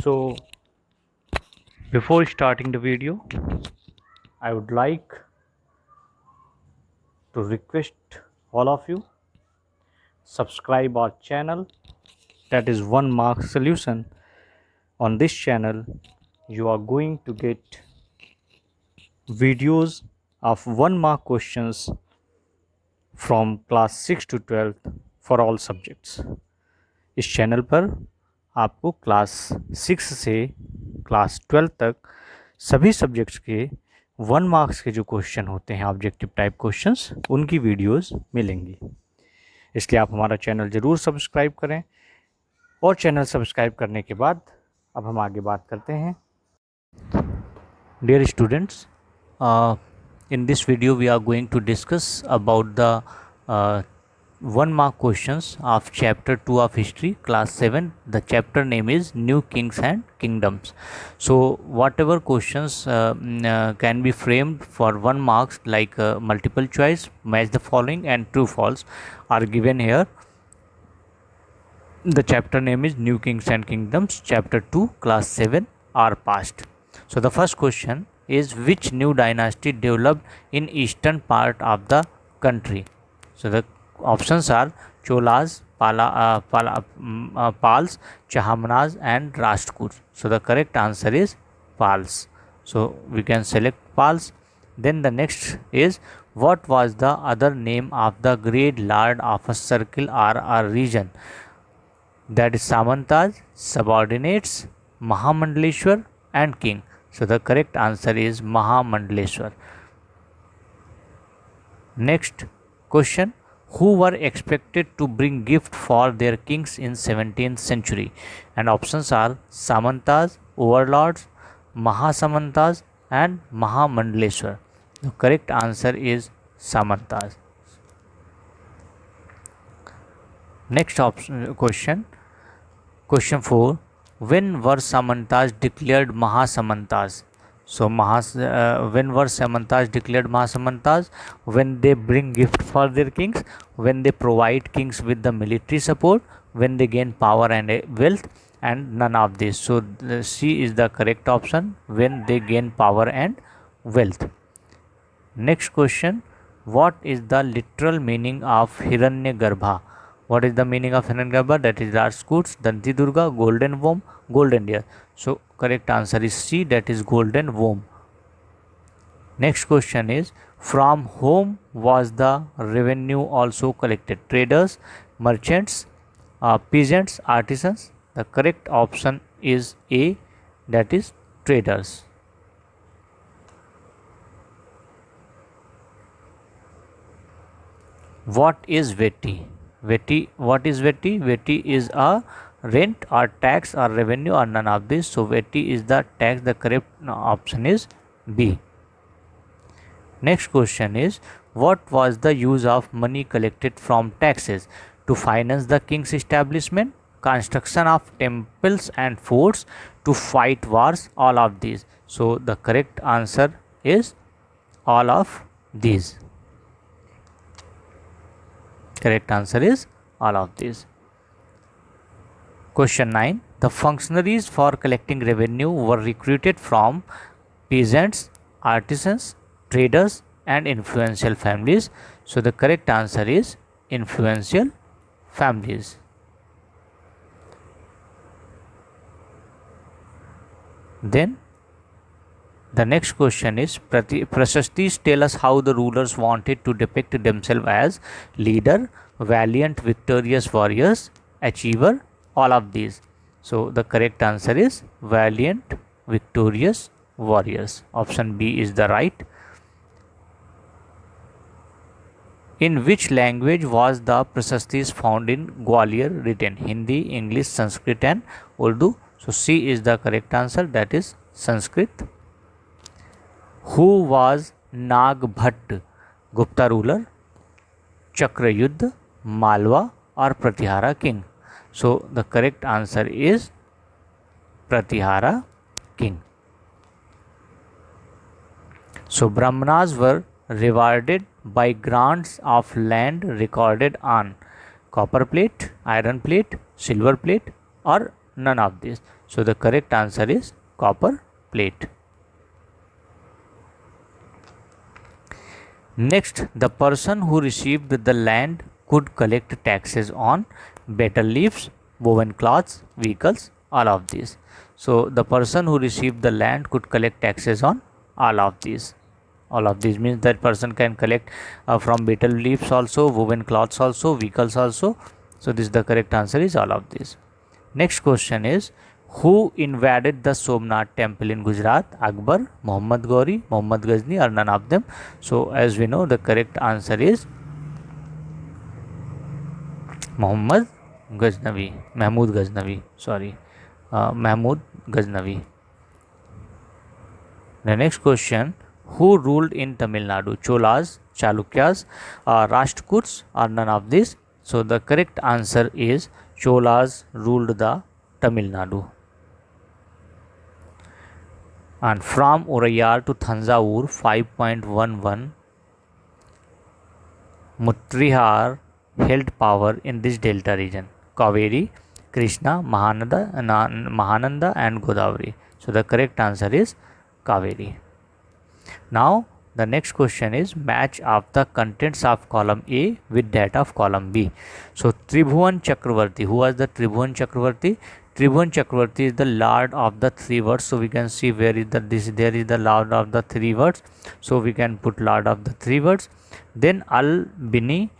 So before starting the video, I would like to request all of you subscribe our channel, that is One Mark Solution. On this channel you are going to get videos of 1 mark questions from class 6 to 12th for all subjects. इस channel पर आपको class 6 से class 12 तक सभी subjects के 1 marks के जो question होते हैं ऑब्जेक्टिव टाइप क्वेश्चंस, उनकी वीडियोस मिलेंगी। इसलिए आप हमारा चैनल ज़रूर सब्सक्राइब करें। और चैनल सब्सक्राइब करने के बाद अब हम आगे बात करते हैं। Dear students, in this video we are going to discuss about the 1 mark questions of chapter 2 of history class 7. The chapter name is New Kings and Kingdoms. So whatever questions can be framed for 1 marks, like multiple choice, match the following and true false, are given here. The chapter name is New Kings and Kingdoms, chapter 2 class 7 are past. So the first question is, which new dynasty developed in eastern part of the country? So the options are Cholas, Pals, Chahamanas and Rashtrakuts. So the correct answer is Pals. So we can select Pals. Then the next is, what was the other name of the great lord of a circle or a region? That is Samantas, subordinates, Mahamandaleshwar and king. So the correct answer is Mahamandaleshwar. Next question, who were expected to bring gift for their kings in 17th century? And options are Samantas, overlords, Mahasamantas and Mahamandaleshwar. The correct answer is Samantas. Next question 4, when were Samantas declared Mahasamantas? So when were Samantas declared Mahasamantas? When they bring gift for their kings, when they provide kings with the military support, when they gain power and wealth, and none of this. So C is the correct option, when they gain power and wealth. Next question, what is the literal meaning of Hiranyagarbha? What is the meaning of Hiranyagarbha? That is Rashtrakuts, Danti Durga, golden womb, golden deer. So correct answer is C, that is golden womb. Next question is, from whom was the revenue also collected? Traders, merchants, peasants, artisans. The correct option is A, that is traders. What is Veti? What is Veti? Veti is a rent or tax or revenue or none of this. So Veti is the tax. The correct option is B. Next question is, what was the use of money collected from taxes? To finance the king's establishment, construction of temples and forts, to fight wars, all of these. So the correct answer is all of these. Correct answer is all of these. Question 9. The functionaries for collecting revenue were recruited from peasants, artisans, traders and influential families. So the correct answer is influential families. Then the next question is, Prashastis tell us how the rulers wanted to depict themselves as leader, valiant, victorious warriors, achiever, all of these. So the correct answer is valiant, victorious warriors. Option B is the right. In which language was the Prashastis found in Gwalior written? Hindi, English, Sanskrit and Urdu. So C is the correct answer, that is Sanskrit. Who was Nagbhatt? Gupta ruler, Chakrayuddha, Malwa or Pratihara king? So the correct answer is Pratihara king. So Brahmanas were rewarded by grants of land recorded on copper plate, iron plate, silver plate or none of this. So the correct answer is copper plate. Next, the person who received the land could collect taxes on betel leaves, woven cloths, vehicles, all of these. So the person who received the land could collect taxes on all of these. All of these means that person can collect from betel leaves also, woven cloths also, vehicles also. So this is the correct answer is all of these. Next question is, who invaded the Somnath temple in Gujarat? Akbar, Muhammad Ghori, Muhammad Ghazni, or none of them? So as we know, the correct answer is Mahmud Ghaznavi. Sorry, Mahmud Ghaznavi. The next question, who ruled in Tamil Nadu? Cholas, Chalukyas, Rashtrakuts, or none of these? So the correct answer is Cholas ruled the Tamil Nadu. And from Urayar to Thanjavur 5.11, Muttrihar held power in this delta region: Kaveri, Krishna, Mahananda and Godavari. So the correct answer is Kaveri. Now the next question is, match of the contents of column A with that of column B. So Tribhuvan Chakravarti, who was the Tribhuvan Chakravarti? Tribhuvan Chakravarti is the lord of the three words. So we can see where is there is the lord of the three words. So we can put lord of the three words. Then Albini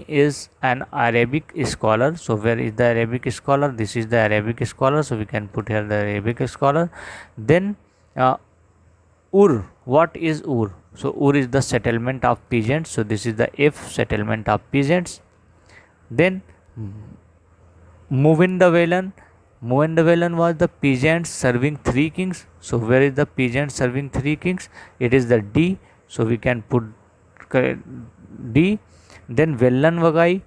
is an Arabic scholar. So where is the Arabic scholar? This is the Arabic scholar. So we can put here the Arabic scholar. Then Ur, what is Ur? So Ur is the settlement of peasants. So this is the F, settlement of peasants. Then Muvindavelan was the peasants serving three kings. So where is the peasants serving three kings? It is the D. So we can put D. Then Vellanvagai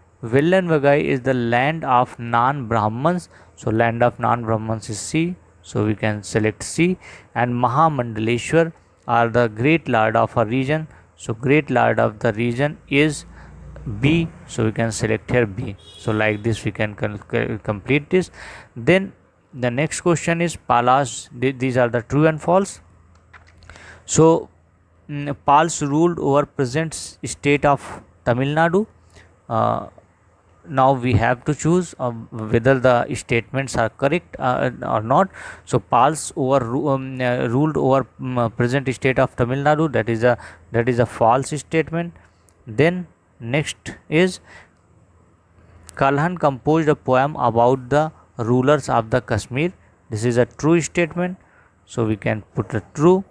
is the land of non-Brahmans. So land of non-Brahmans is C. So we can select C. And Mahamandaleshwar are the great lord of a region. So great lord of the region is B. So we can select here B. So like this we can complete this. Then the next question is Palas. These are the true and false. So Pals ruled over present state of Tamil Nadu. Now we have to choose whether the statements are correct or not. So Pals ruled over present state of Tamil Nadu. That is a false statement. Then next is Kalhan composed a poem about the rulers of the Kashmir. This is a true statement. So we can put a true.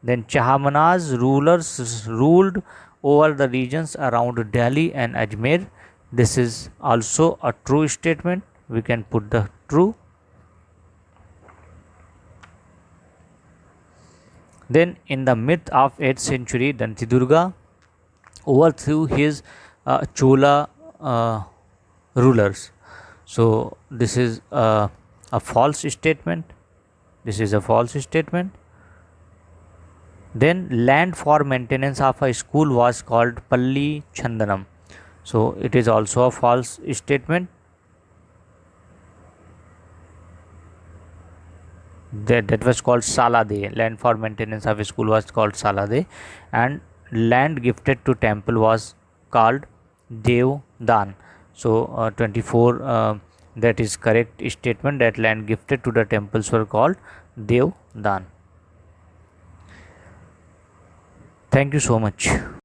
Then Chahamanaz rulers ruled over the regions around Delhi and Ajmer. This is also a true statement. We can put the true. Then in the myth of 8th century, Dantidurga overthrew his Chola rulers. So this is a false statement. This is a false statement. Then land for maintenance of a school was called Palli Chandanam. So it is also a false statement. That was called Salade. Land for maintenance of a school was called Salade, and land gifted to temple was called Dev Dan. So 24, that is correct statement, that land gifted to the temples were called Dev Dan. Thank you so much.